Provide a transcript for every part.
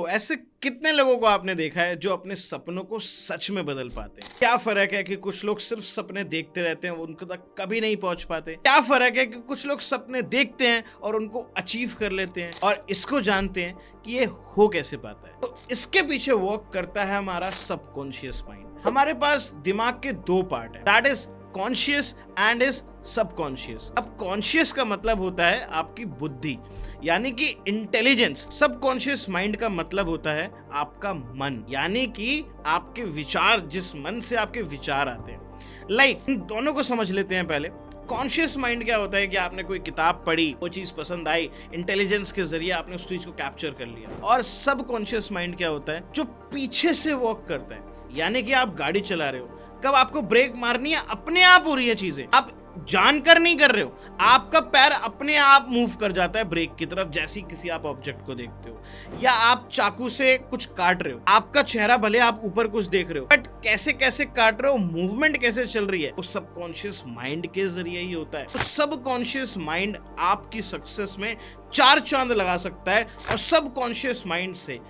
ऐसे कितने लोगों को आपने देखा है जो अपने सपनों को सच में बदल पाते हैं? क्या फर्क है कि कुछ लोग सिर्फ सपने देखते रहते हैं, उनको तक कभी नहीं पहुंच पाते? क्या फर्क है कि कुछ लोग सपने देखते हैं और उनको अचीव कर लेते हैं और इसको जानते हैं कि ये हो कैसे पाता है? तो इसके पीछे वर्क करता है हमारा सबकॉन्शियस माइंड। हमारे पास दिमाग के दो पार्ट है, that is conscious and is subconscious. अब कॉन्शियस का मतलब होता है आपकी बुद्धि, यानी कि इंटेलिजेंस। सबकॉन्शियस माइंड का मतलब होता है आपका मन, यानी कि आपके विचार, जिस मन से आपके विचार आते हैं। इन दोनों को समझ लेते हैं पहले। कॉन्शियस माइंड क्या होता है कि आपने कोई किताब पढ़ी, वो चीज पसंद आई, इंटेलिजेंस के जरिए आपने उस चीज को कैप्चर कर लिया। और सबकॉन्शियस माइंड क्या होता है, जो पीछे से वर्क करता है, यानी कि आप गाड़ी चला रहे हो, कब आपको ब्रेक मारनी है अपने आप हो रही है चीजें, आप जानकर नहीं कर रहे हो, आपका पैर अपने आप मूव कर जाता है ब्रेक की तरफ जैसे किसी आप ऑब्जेक्ट को देखते हो, या आप चाकू से कुछ काट रहे हो, आपका चेहरा भले आप ऊपर कुछ देख रहे हो बट कैसे कैसे काट रहे हो, मूवमेंट कैसे चल रही है, वो सबकॉन्शियस माइंड के जरिए ही होता है। तो सबकॉन्शियस माइंड आपकी सक्सेस में 4 चांद लगा सकता है। और सबकॉन्शियस माइंड से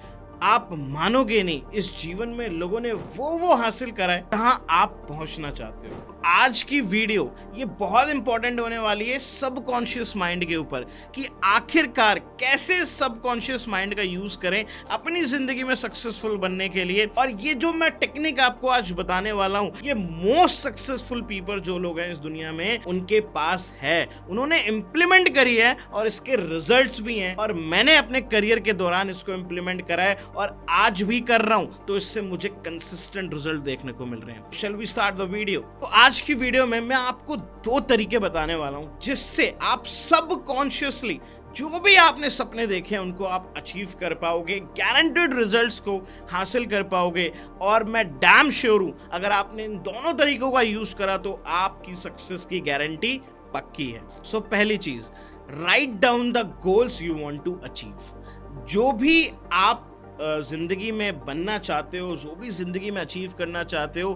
आप मानोगे नहीं, इस जीवन में लोगों ने वो हासिल करा है जहां आप पहुंचना चाहते हो। आज की वीडियो ये बहुत इंपॉर्टेंट होने वाली है सबकॉन्शियस माइंड के ऊपर, कि आखिरकार कैसे सबकॉन्शियस माइंड का यूज करें अपनी जिंदगी में सक्सेसफुल बनने के लिए। और ये जो मैं टेक्निक आपको आज बताने वाला हूं, ये मोस्ट सक्सेसफुल पीपल जो लोग हैं इस दुनिया में, उनके पास है, उन्होंने इंप्लीमेंट करी है और इसके रिजल्ट्स भी हैं। और मैंने अपने करियर के दौरान इसको इंप्लीमेंट करा है और आज भी कर रहा हूं, तो इससे मुझे कंसिस्टेंट रिजल्ट देखने को मिल रहे हैं। Shall we start the video? तो आज की वीडियो में मैं आपको 2 तरीके बताने वाला हूं जिससे आप सबकॉन्शियसली जो भी आपने सपने देखे हैं उनको आप अचीव कर पाओगे, गारंटेड रिजल्ट्स को हासिल कर पाओगे। और मैं डैम श्योर हूं अगर आपने इन दोनों तरीकों का यूज करा तो आपकी सक्सेस की गारंटी पक्की है। सो पहली चीज, write down the goals you want to achieve. जो भी आप जिंदगी में बनना चाहते हो, जो भी जिंदगी में अचीव करना चाहते हो,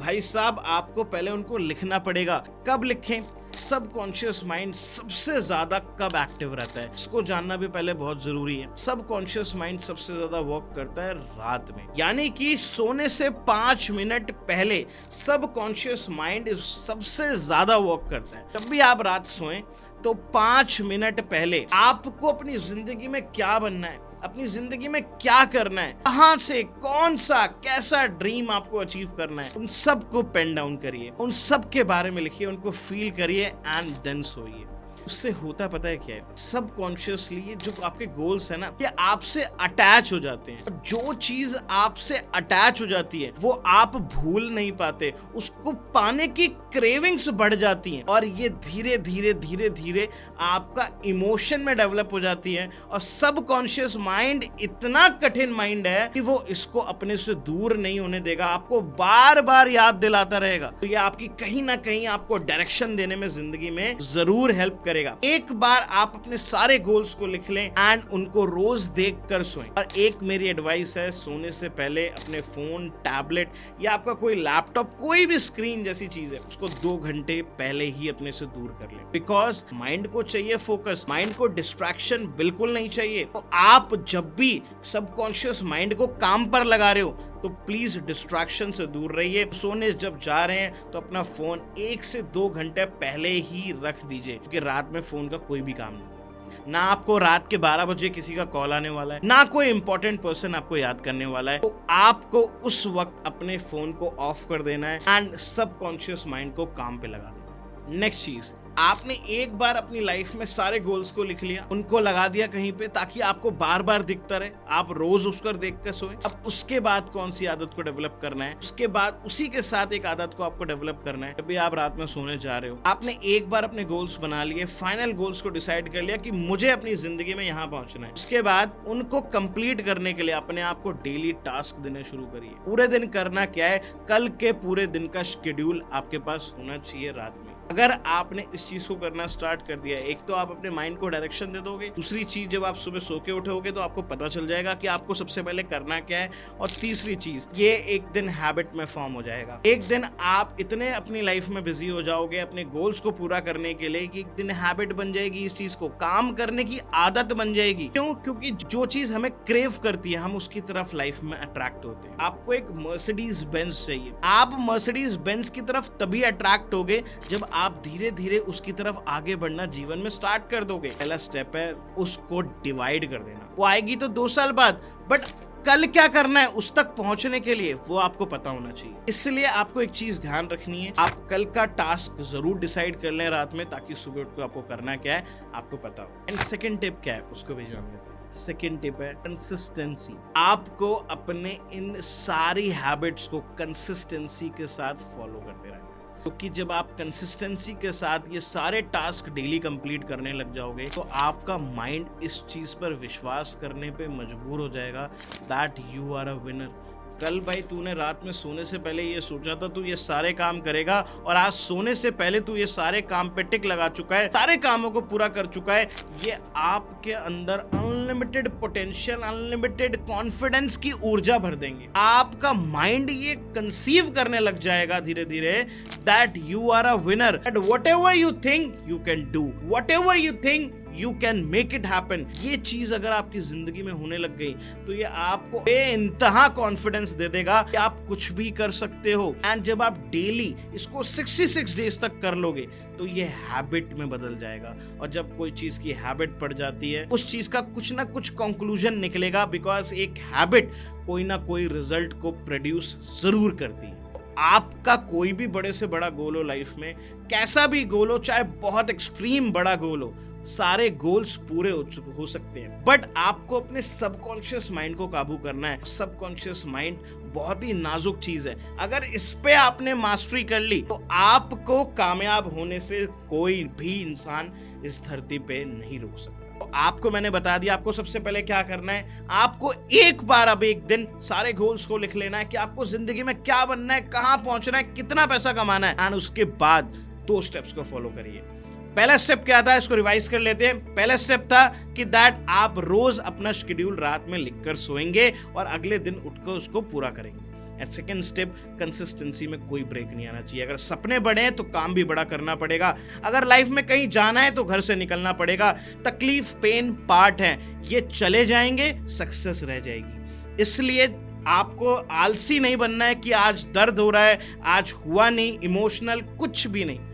भाई साहब आपको पहले उनको लिखना पड़ेगा। कब लिखें? सबकॉन्शियस माइंड सबसे ज्यादा कब एक्टिव रहता है, इसको जानना भी पहले बहुत जरूरी है। सबकॉन्शियस माइंड सबसे ज्यादा वर्क करता है रात में, यानी कि सोने से 5 मिनट पहले सबकॉन्शियस माइंड सबसे ज्यादा वर्क करता है। जब भी आप रात सोएं तो 5 मिनट पहले आपको अपनी जिंदगी में क्या बनना है, अपनी जिंदगी में क्या करना है, कहां से कौन सा कैसा ड्रीम आपको अचीव करना है, उन सबको पेन डाउन करिए, उन सब के बारे में लिखिए, उनको फील करिए एंड देन सोइए। उससे होता पता है क्या है, सबकॉन्शियसली ये जो आपके गोल्स है ना, ये आपसे अटैच हो जाते हैं। जो चीज आपसे अटैच हो जाती है वो आप भूल नहीं पाते, उसको पाने की क्रेविंग्स बढ़ जाती हैं और ये धीरे धीरे धीरे धीरे आपका इमोशन में डेवलप हो जाती है। और सबकॉन्शियस माइंड इतना कठिन माइंड है कि वो इसको अपने से दूर नहीं होने देगा, आपको बार बार याद दिलाता रहेगा। तो ये आपकी कहीं ना कहीं आपको डायरेक्शन देने में जिंदगी में जरूर हेल्प करेगा। एक बार आप अपने सारे गोल्स को लिख लें एंड उनको रोज देख कर सोएं। और एक मेरी एडवाइस है, सोने से पहले अपने फोन, टैबलेट या आपका कोई लैपटॉप, कोई भी स्क्रीन जैसी चीज है, उसको 2 घंटे पहले ही अपने से दूर कर लें। बिकॉज माइंड को चाहिए फोकस, माइंड को डिस्ट्रैक्शन बिल्कुल नहीं चाहिए। तो आप जब भी सबकॉन्शियस माइंड को काम पर लगा रहे हो तो प्लीज डिस्ट्रैक्शन से दूर रहिए। सोने जब जा रहे हैं तो अपना फोन 1 से 2 घंटे पहले ही रख दीजिए, क्योंकि रात में फोन का कोई भी काम नहीं, ना आपको रात के 12 बजे किसी का कॉल आने वाला है, ना कोई इंपॉर्टेंट पर्सन आपको याद करने वाला है। तो आपको उस वक्त अपने फोन को ऑफ कर देना है एंड सबकॉन्शियस माइंड को काम पे लगा देना है। नेक्स्ट चीज, आपने एक बार अपनी लाइफ में सारे गोल्स को लिख लिया, उनको लगा दिया कहीं पे ताकि आपको बार बार दिखता रहे, आप रोज उसको देख कर सोएं। अब उसके बाद कौन सी आदत को डेवलप करना है, उसके बाद उसी के साथ एक आदत को आपको डेवलप करना है। जब भी आप रात में सोने जा रहे हो, आपने एक बार अपने गोल्स बना लिए, फाइनल गोल्स को डिसाइड कर लिया कि मुझे अपनी जिंदगी में यहाँ पहुंचना है। उसके बाद उनको कंप्लीट करने के लिए अपने आप को डेली टास्क देने शुरू करिए। पूरे दिन करना क्या है, कल के पूरे दिन का शेड्यूल आपके पास होना चाहिए रात में। अगर आपने इस चीज को करना स्टार्ट कर दिया, एक तो आप अपने माइंड को डायरेक्शन दे दोगे, दूसरी चीज जब आप सुबह सो के उठोगे तो आपको पता चल जाएगा कि आपको सबसे पहले करना क्या है, और तीसरी चीज ये एक दिन हैबिट में फॉर्म हो जाएगा। एक दिन आप इतने अपनी लाइफ में बिजी हो जाओगे अपने गोल्स को पूरा करने के लिए कि एक दिन हैबिट बन जाएगी, इस चीज को काम करने की आदत बन जाएगी। क्यों? क्योंकि जो चीज हमें क्रेव करती है हम उसकी तरफ लाइफ में अट्रैक्ट होते हैं। आपको एक मर्सिडीज बेंज चाहिए, आप मर्सिडीज बेंज की तरफ तभी अट्रैक्ट होगे जब आप धीरे धीरे उसकी तरफ आगे बढ़ना जीवन में स्टार्ट कर दोगे। पहला स्टेप है उसको डिवाइड कर देना। वो आएगी तो 2 साल बाद, बट कल क्या करना है उस तक पहुंचने के लिए वो आपको पता होना चाहिए। इसलिए आपको एक चीज ध्यान रखनी है, आप कल का टास्क जरूर डिसाइड कर लें रात में, ताकि सुबह उठ कर आपको करना क्या है आपको पता हो। एंड सेकंड टिप क्या है उसको भी जान लेते हैं। सेकंड टिप है कंसिस्टेंसी। आपको अपने इन सारी हैबिट्स को कंसिस्टेंसी के साथ फॉलो करते रहना, क्योंकि जब आप कंसिस्टेंसी के साथ ये सारे टास्क डेली कंप्लीट करने लग जाओगे तो आपका माइंड इस चीज पर विश्वास करने पे मजबूर हो जाएगा that you are a winner. कल भाई तूने रात में सोने से पहले ये सोचा था तू ये सारे काम करेगा, और आज सोने से पहले तू ये सारे काम पे टिक लगा चुका है, सारे कामों को पूरा कर चुका है। ये आपके अंदर अनलिमिटेड पोटेंशियल, अनलिमिटेड कॉन्फिडेंस की ऊर्जा भर देंगे। आपका माइंड ये कंसीव करने लग जाएगा धीरे धीरे that you are a winner, that whatever you think you can do, whatever you think you can make it happen. ये चीज अगर आपकी जिंदगी में होने लग गई तो ये आपको बेइंतहा कॉन्फिडेंस दे देगा कि आप कुछ भी कर सकते हो। एंड जब आप डेली इसको 66 डेज तक कर लोगे तो ये हैबिट में बदल जाएगा, और जब कोई चीज की हैबिट पड़ जाती है उस चीज का कुछ ना कुछ कंक्लूजन निकलेगा, बिकॉज एक हैबिट कोई ना कोई रिजल्ट को प्रोड्यूस जरूर करती है। आपका कोई भी बड़े से बड़ा गोल हो लाइफ में, कैसा भी गोल हो, चाहे बहुत एक्सट्रीम बड़ा गोल हो, सारे गोल्स पूरे हो सकते हैं, बट आपको अपने सबकॉन्शियस माइंड को काबू करना है। सबकॉन्शियस माइंड बहुत ही नाजुक चीज है, अगर इस पे आपने मास्टरी कर ली तो आपको कामयाब होने से कोई भी इंसान इस धरती पे नहीं रोक सकता। तो आपको मैंने बता दिया आपको सबसे पहले क्या करना है। आपको एक बार अब एक दिन सारे गोल्स को लिख लेना है कि आपको जिंदगी में क्या बनना है, कहां पहुंचना है, कितना पैसा कमाना है, एंड उसके बाद 2 स्टेप्स को फॉलो करिए। पहला स्टेप क्या था, इसको रिवाइज कर लेते हैं। पहला स्टेप था कि दैट आप रोज अपना शेड्यूल रात में लिखकर सोएंगे और अगले दिन उठकर उसको पूरा करेंगे। एंड सेकंड स्टेप, कंसिस्टेंसी में कोई ब्रेक नहीं आना चाहिए। अगर सपने बड़े हैं तो काम भी बड़ा करना पड़ेगा, अगर लाइफ में कहीं जाना है तो घर से निकलना पड़ेगा। तकलीफ, पेन पार्ट है, ये चले जाएंगे, सक्सेस रह जाएगी। इसलिए आपको आलसी नहीं बनना है कि आज दर्द हो रहा है, आज हुआ नहीं, इमोशनल कुछ भी नहीं।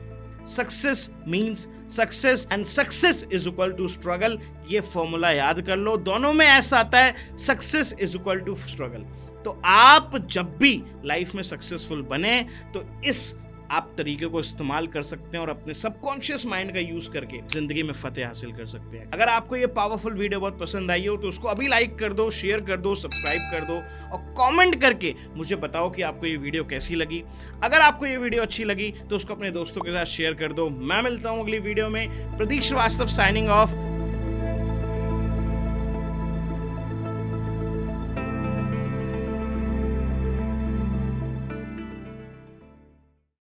Success means success and success is equal to struggle. ये फॉर्मूला याद कर लो, दोनों में ऐसा आता है, success is equal to struggle. तो आप जब भी लाइफ में सक्सेसफुल बने तो इस आप तरीके को इस्तेमाल कर सकते हैं और अपने सबकॉन्शियस माइंड का यूज करके जिंदगी में फतेह हासिल कर सकते हैं। अगर आपको ये पावरफुल वीडियो बहुत पसंद आई हो तो उसको अभी लाइक कर दो, शेयर कर दो, सब्सक्राइब कर दो और कमेंट करके मुझे बताओ कि आपको ये वीडियो कैसी लगी। अगर आपको ये वीडियो अच्छी लगी तो उसको अपने दोस्तों के साथ शेयर कर दो। मैं मिलता हूँ अगली वीडियो में। प्रतीक श्रीवास्तव साइनिंग ऑफ।